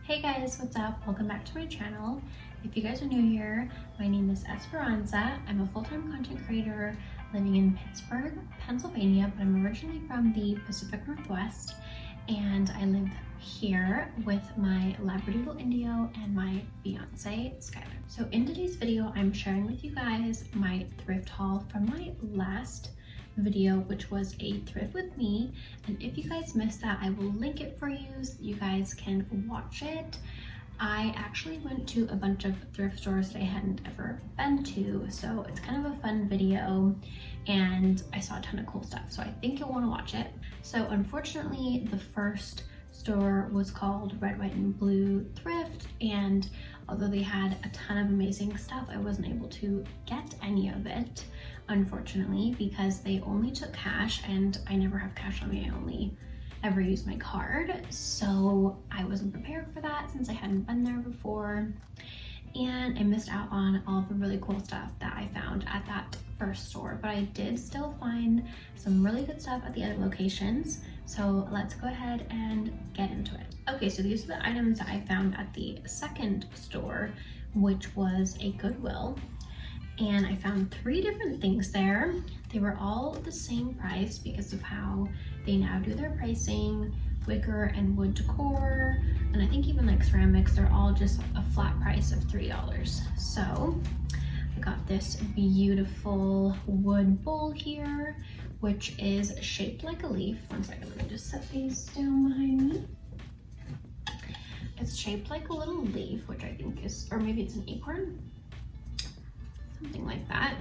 Hey guys, what's up? Welcome back to my channel. If you guys are new here, my name is Esperanza. I'm a full-time content creator living in Pittsburgh, Pennsylvania, but I'm originally from the Pacific Northwest, and I live here with my Labradoodle Indio and my fiance, Skylar. So in today's video, I'm sharing with you guys my thrift haul from my last video, which was a thrift with me, and if you guys missed that, I will link it for you so that you guys can watch it. I actually went to a bunch of thrift stores that I hadn't ever been to, so it's kind of a fun video and I saw a ton of cool stuff, so I think you'll want to watch it. So unfortunately, the first store was called Red, White, and Blue Thrift, and although they had a ton of amazing stuff, I wasn't able to get any of it, unfortunately, because they only took cash, and I never have cash on me. I only ever use my card, so I wasn't prepared for that since I hadn't been there before, and I missed out on all the really cool stuff that I found at that first store. But I did still find some really good stuff at the other locations, so let's go ahead and get into it. Okay, so these are the items that I found at the second store, which was a Goodwill, and I found 3 different things there. They were all the same price because of how they now do their pricing. Wicker and wood decor, and I think even like ceramics, they're all just a flat price of $3. So I got this beautiful wood bowl here, which is shaped like a leaf. One second, let me just set these down behind me. It's shaped like a little leaf, which I think is, or maybe it's an acorn, something like that.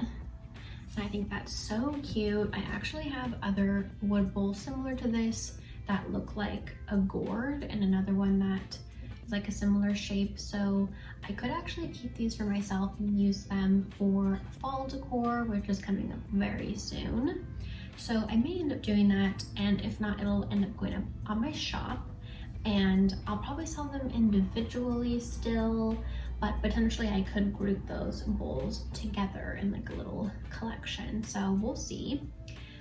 And I think that's so cute. I actually have other wood bowls similar to this that look like a gourd, and another one that is like a similar shape. So I could actually keep these for myself and use them for fall decor, which is coming up very soon. So I may end up doing that, and if not, it'll end up going up on my shop, and I'll probably sell them individually still, but potentially I could group those bowls together in like a little collection, so we'll see.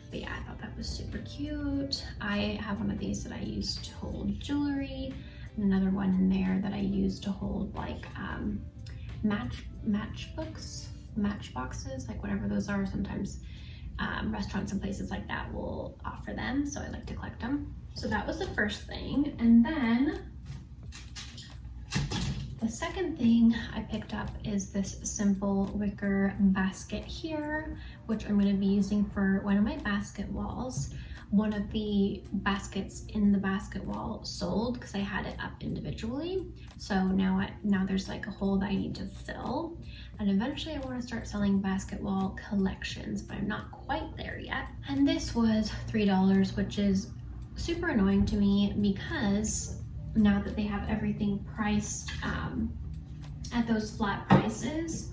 But yeah, I thought that was super cute. I have one of these that I use to hold jewelry, and another one in there that I use to hold like matchboxes, like whatever those are. Sometimes restaurants and places like that will offer them, so I like to collect them. So that was the first thing, and then the second thing I picked up is this simple wicker basket here, which I'm going to be using for one of my basket walls. One of the baskets in the basket wall sold because I had it up individually. So now there's like a hole that I need to fill. And eventually I want to start selling basket wall collections, but I'm not quite there yet. And this was $3, which is super annoying to me because now that they have everything priced at those flat prices,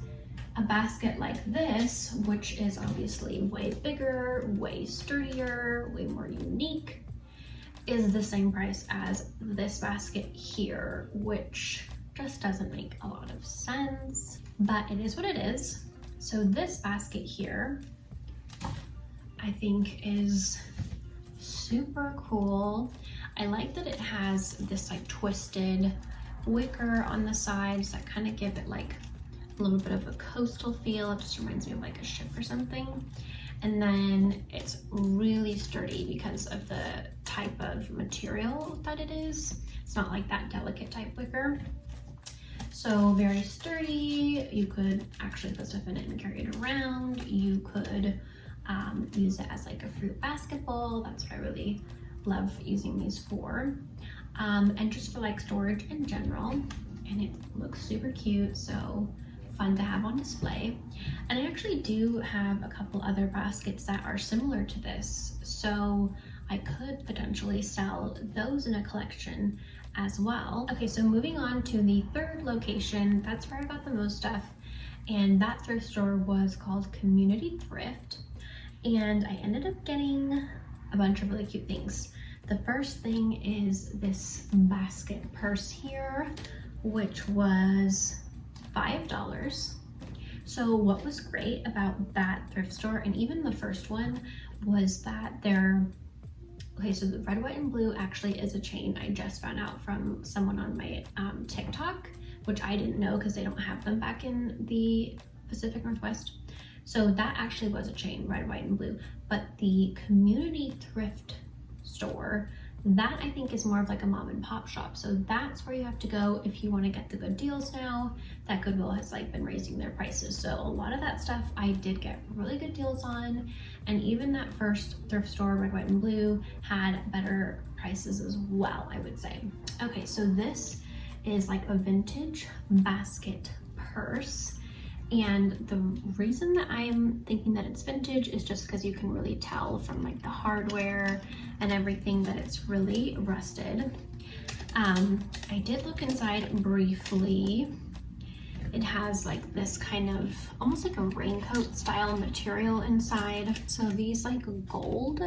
a basket like this, which is obviously way bigger, way sturdier, way more unique, is the same price as this basket here, which just doesn't make a lot of sense, but it is what it is. So this basket here, I think is super cool. I like that it has this like twisted wicker on the sides that kind of give it like a little bit of a coastal feel. It just reminds me of like a ship or something. And then it's really sturdy because of the type of material that it is. It's not like that delicate type wicker. So very sturdy. You could actually put stuff in it and carry it around. You could use it as like a fruit basket bowl. That's what I really love using these for, and just for like storage in general. And it looks super cute, so fun to have on display. And I actually do have a couple other baskets that are similar to this, so I could potentially sell those in a collection as well. Okay, so moving on to the third location, that's where I got the most stuff, and that thrift store was called Community Thrift, and I ended up getting a bunch of really cute things. The first thing is this basket purse here, which was $5. So what was great about that thrift store, and even the first one, was that their Okay, so the red, white, and blue actually is a chain. I just found out from someone on my TikTok, which I didn't know because they don't have them back in the Pacific Northwest. So that actually was a chain, red, white, and blue. But the community thrift store, that I think is more of like a mom and pop shop. So that's where you have to go if you want to get the good deals now that Goodwill has like been raising their prices. So a lot of that stuff I did get really good deals on. And even that first thrift store, red, white, and blue, had better prices as well, I would say. Okay, so this is like a vintage basket purse. And the reason that I'm thinking that it's vintage is just because you can really tell from like the hardware and everything that it's really rusted. I did look inside briefly. It has like this kind of almost like a raincoat style material inside. So these like gold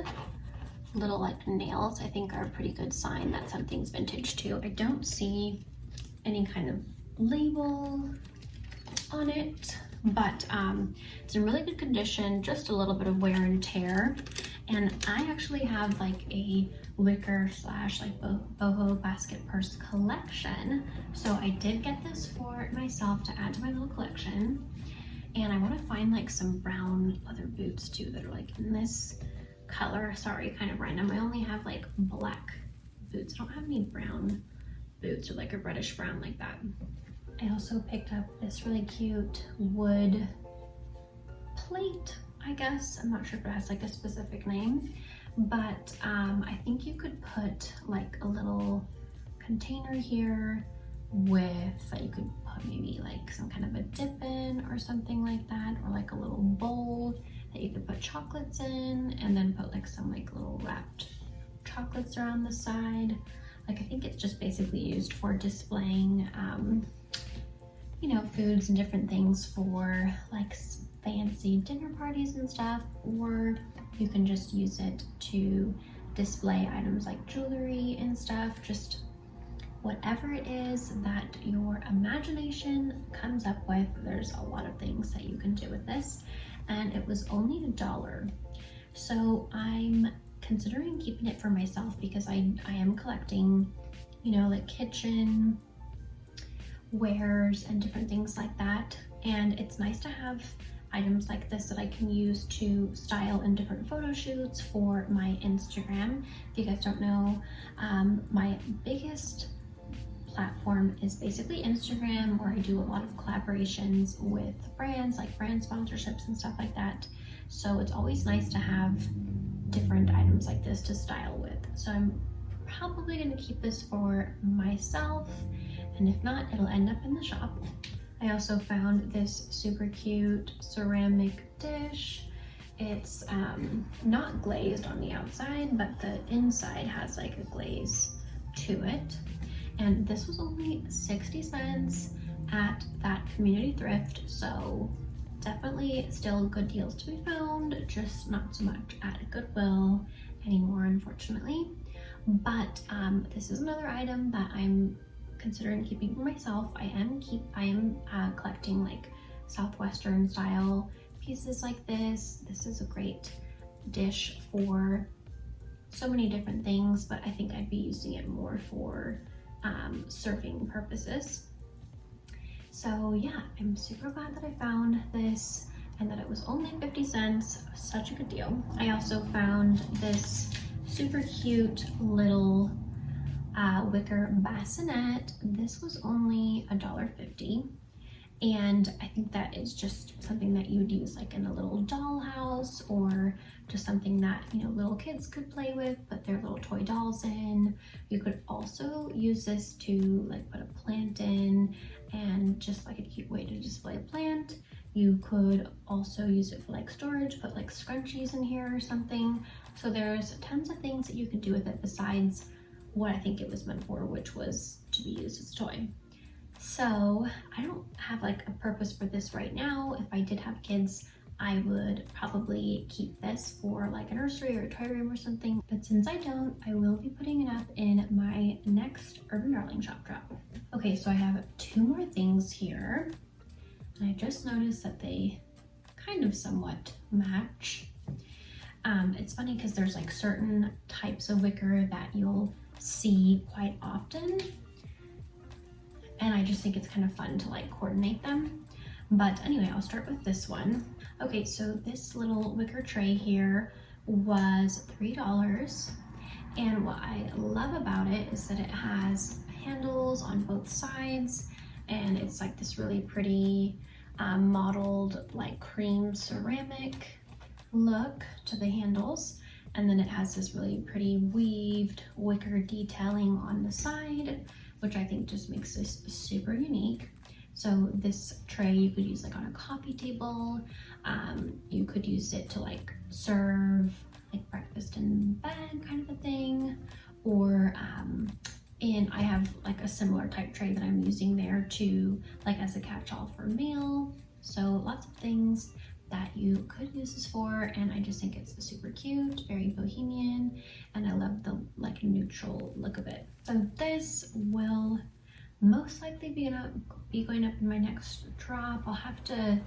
little like nails I think are a pretty good sign that something's vintage too. I don't see any kind of label on it, but it's in really good condition, just a little bit of wear and tear. And I actually have like a wicker slash like boho basket purse collection, so I did get this for myself to add to my little collection. And I want to find like some brown leather boots too that are like in this color. Sorry, kind of random. I only have like black boots. I don't have any brown boots or like a reddish brown like that. I also picked up this really cute wood plate, I guess. I'm not sure if it has like a specific name, but I think you could put like a little container here with that you could put maybe like some kind of a dip in or something like that, or like a little bowl that you could put chocolates in, and then put like some like little wrapped chocolates around the side. Like I think it's just basically used for displaying you know, foods and different things for like fancy dinner parties and stuff, or you can just use it to display items like jewelry and stuff, just whatever it is that your imagination comes up with. There's a lot of things that you can do with this, and it was only $1. So I'm considering keeping it for myself because I am collecting, you know, like kitchen wares and different things like that, and it's nice to have items like this that I can use to style in different photo shoots for my Instagram. If you guys don't know, my biggest platform is basically Instagram, where I do a lot of collaborations with brands, like brand sponsorships and stuff like that. So it's always nice to have different items like this to style with. So I'm probably going to keep this for myself, and if not, it'll end up in the shop. I also found this super cute ceramic dish. It's not glazed on the outside, but the inside has like a glaze to it. And this was only 60 cents at that community thrift, so definitely still good deals to be found, just not so much at Goodwill anymore, unfortunately. But this is another item that I'm considering keeping for myself. I am collecting like Southwestern style pieces like this. This is a great dish for so many different things, but I think I'd be using it more for serving purposes. So yeah, I'm super glad that I found this and that it was only 50 cents. Such a good deal. I also found this super cute little wicker bassinet. This was only $1.50, and I think that is just something that you would use like in a little dollhouse, or just something that, you know, little kids could play with, put their little toy dolls in. You could also use this to like put a plant in, and just like a cute way to display a plant. You could also use it for like storage, put like scrunchies in here or something. So there's tons of things that you can do with it besides what I think it was meant for, which was to be used as a toy. So I don't have like a purpose for this right now. If I did have kids, I would probably keep this for like a nursery or a toy room or something. But since I don't, I will be putting it up in my next Urban Darling shop drop. Okay, so I have 2 more things here. And I just noticed that they kind of somewhat match. It's funny because there's like certain types of wicker that you'll see quite often, and I just think it's kind of fun to like coordinate them. But anyway, I'll start with this one. Okay, so this little wicker tray here was $3, and what I love about it is that it has handles on both sides, and it's like this really pretty modeled like cream ceramic look to the handles, and then it has this really pretty weaved wicker detailing on the side, which I think just makes this super unique. So this tray you could use like on a coffee table, you could use it to like serve like breakfast in bed kind of a thing, or and I have like a similar type tray that I'm using there to like as a catch-all for mail. So lots of things that you could use this for, and I just think it's super cute, very bohemian, and I love the like neutral look of it. So this will most likely be going up in my next drop. I'll have to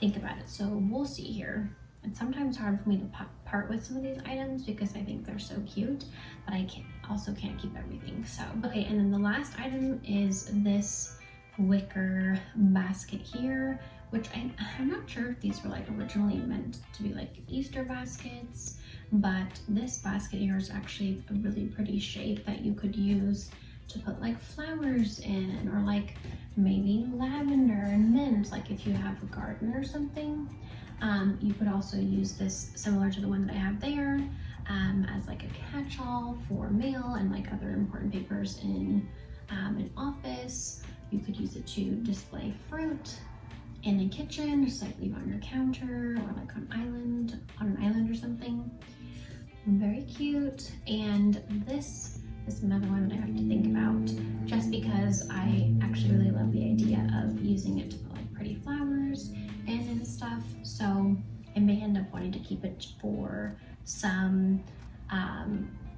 think about it, so we'll see here. It's sometimes hard for me to part with some of these items because I think they're so cute, but I also can't keep everything. So okay, and then the last item is this wicker basket here, which I'm not sure if these were like originally meant to be like Easter baskets, but this basket here is actually a really pretty shape that you could use to put like flowers in, or like maybe lavender and mint, like if you have a garden or something. You could also use this similar to the one that I have there as like a catch-all for mail and like other important papers in an office. You could use it to display fruit in a kitchen, just like leave on your counter, or like on an island or something. Very cute. And this is another one that I have to think about, just because I actually really love the idea of using it to put like pretty flowers and stuff. So I may end up wanting to keep it for some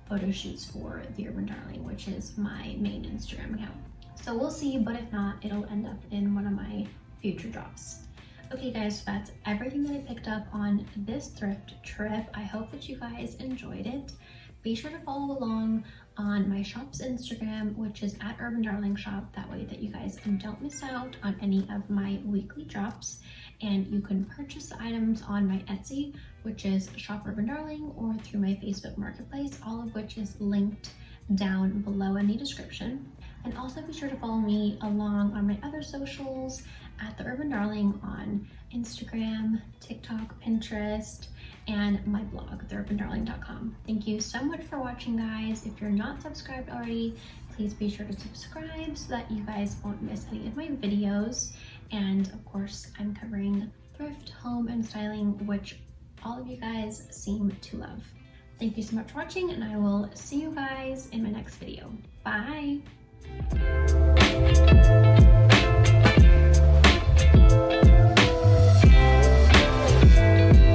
photo shoots for the Urban Darling, which is my main Instagram account. So we'll see, but if not, it'll end up in one of my future drops. Okay guys, so that's everything that I picked up on this thrift trip. I hope that you guys enjoyed it. Be sure to follow along on my shop's Instagram, which is at Urban Darling Shop. That way that you guys don't miss out on any of my weekly drops. And you can purchase the items on my Etsy, which is Shop Urban Darling, or through my Facebook Marketplace, all of which is linked down below in the description. And also be sure to follow me along on my other socials at The Urban Darling on Instagram, TikTok, Pinterest, and my blog, theurbandarling.com. Thank you so much for watching, guys. If you're not subscribed already, please be sure to subscribe so that you guys won't miss any of my videos. And of course, I'm covering thrift, home, and styling, which all of you guys seem to love. Thank you so much for watching, and I will see you guys in my next video. Bye!